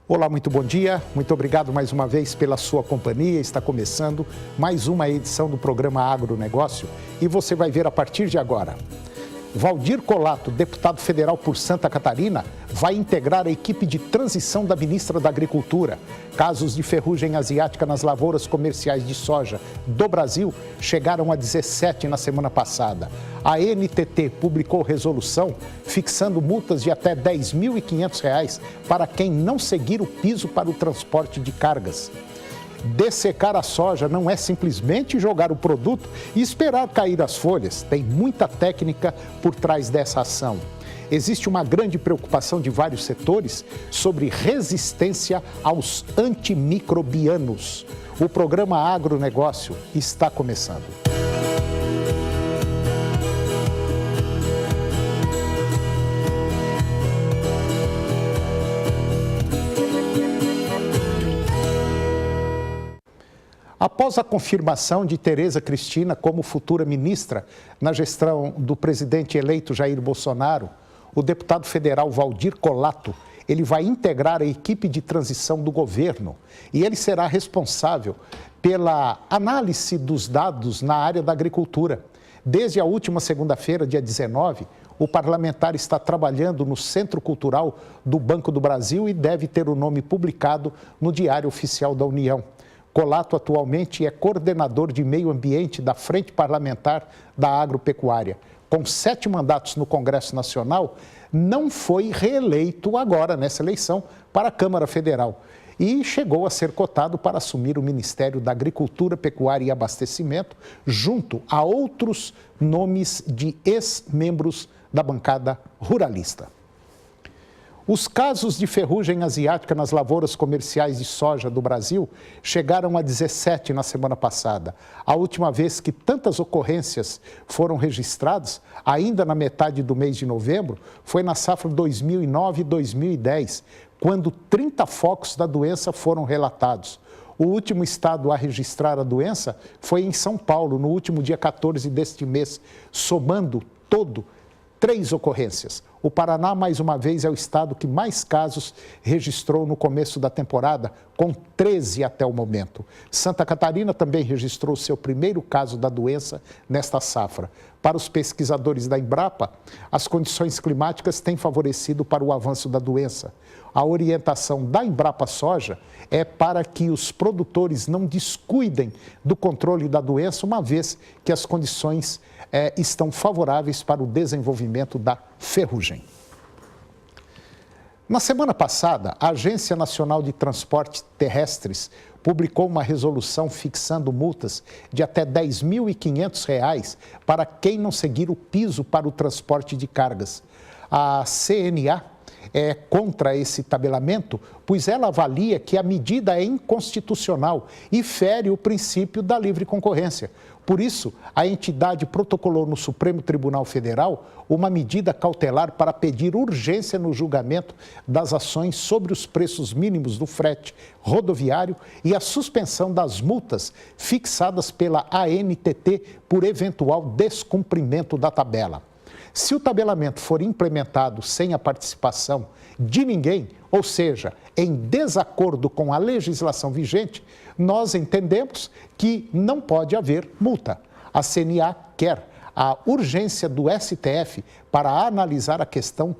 Olá, muito bom dia. Muito obrigado mais uma vez pela sua companhia. Está começando mais uma edição do programa Agronegócio e você vai ver a partir de agora. Valdir Colato, deputado federal por Santa Catarina, vai integrar a equipe de transição da ministra da Agricultura. Casos de ferrugem asiática nas lavouras comerciais de soja do Brasil chegaram a 17 na semana passada. A ANTT publicou resolução fixando multas de até R$ 10.500 para quem não seguir o piso para o transporte de cargas. Dessecar a soja não é simplesmente jogar o produto e esperar cair as folhas. Tem muita técnica por trás dessa ação. Existe uma grande preocupação de vários setores sobre resistência aos antimicrobianos. O programa Agronegócio está começando. Após a confirmação de Tereza Cristina como futura ministra na gestão do presidente eleito Jair Bolsonaro, o deputado federal Valdir Colato, ele vai integrar a equipe de transição do governo e ele será responsável pela análise dos dados na área da agricultura. Desde a última segunda-feira, dia 19, o parlamentar está trabalhando no Centro Cultural do Banco do Brasil e deve ter o nome publicado no Diário Oficial da União. Colato atualmente é coordenador de meio ambiente da Frente Parlamentar da Agropecuária. Com 7 mandatos no Congresso Nacional, não foi reeleito agora nessa eleição para a Câmara Federal e chegou a ser cotado para assumir o Ministério da Agricultura, Pecuária e Abastecimento, junto a outros nomes de ex-membros da bancada ruralista. Os casos de ferrugem asiática nas lavouras comerciais de soja do Brasil chegaram a 17 na semana passada. A última vez que tantas ocorrências foram registradas, ainda na metade do mês de novembro, foi na safra 2009 e 2010, quando 30 focos da doença foram relatados. O último estado a registrar a doença foi em São Paulo, no último dia 14 deste mês, somando 3 ocorrências. O Paraná, mais uma vez, é o estado que mais casos registrou no começo da temporada, com 13 até o momento. Santa Catarina também registrou seu primeiro caso da doença nesta safra. Para os pesquisadores da Embrapa, as condições climáticas têm favorecido para o avanço da doença. A orientação da Embrapa Soja é para que os produtores não descuidem do controle da doença, uma vez que as condições estão favoráveis para o desenvolvimento da ferrugem. Na semana passada, a Agência Nacional de Transportes Terrestres publicou uma resolução fixando multas de até R$ 10.500 para quem não seguir o piso para o transporte de cargas. A CNA é contra esse tabelamento, pois ela avalia que a medida é inconstitucional e fere o princípio da livre concorrência. Por isso, a entidade protocolou no Supremo Tribunal Federal uma medida cautelar para pedir urgência no julgamento das ações sobre os preços mínimos do frete rodoviário e a suspensão das multas fixadas pela ANTT por eventual descumprimento da tabela. Se o tabelamento for implementado sem a participação de ninguém, ou seja, em desacordo com a legislação vigente, nós entendemos que não pode haver multa. A CNA quer a urgência do STF para analisar a questão,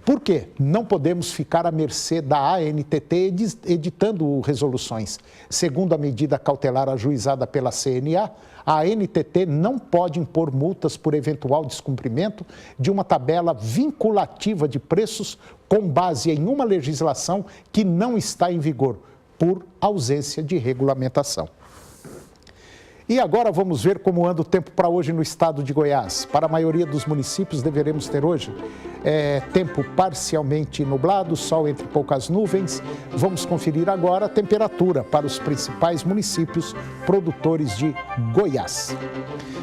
porque não podemos ficar à mercê da ANTT editando resoluções. Segundo a medida cautelar ajuizada pela CNA, a ANTT não pode impor multas por eventual descumprimento de uma tabela vinculativa de preços com base em uma legislação que não está em vigor, por ausência de regulamentação. E agora vamos ver como anda o tempo para hoje no estado de Goiás. Para a maioria dos municípios deveremos ter hoje tempo parcialmente nublado, sol entre poucas nuvens. Vamos conferir agora a temperatura para os principais municípios produtores de Goiás.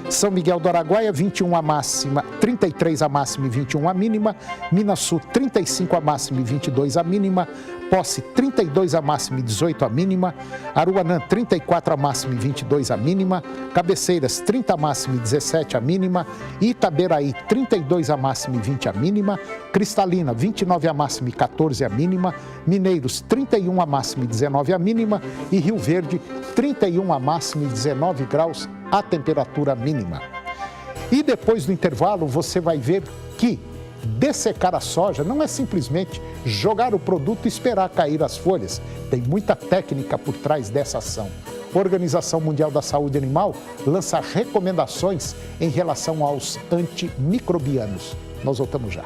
São Miguel do Araguaia, 21 a máxima, 33 a máxima e 21 a mínima. Minasul, 35 a máxima e 22 a mínima. Posse 32 a máxima e 18 a mínima, Aruanã 34 a máxima e 22 a mínima, Cabeceiras 30 a máxima e 17 a mínima, Itaberaí 32 a máxima e 20 a mínima, Cristalina 29 a máxima e 14 a mínima, Mineiros 31 a máxima e 19 a mínima e Rio Verde 31 a máxima e 19 graus a temperatura mínima. E depois do intervalo você vai ver que dessecar a soja não é simplesmente jogar o produto e esperar cair as folhas. Tem muita técnica por trás dessa ação. A Organização Mundial da Saúde Animal lança recomendações em relação aos antimicrobianos. Nós voltamos já.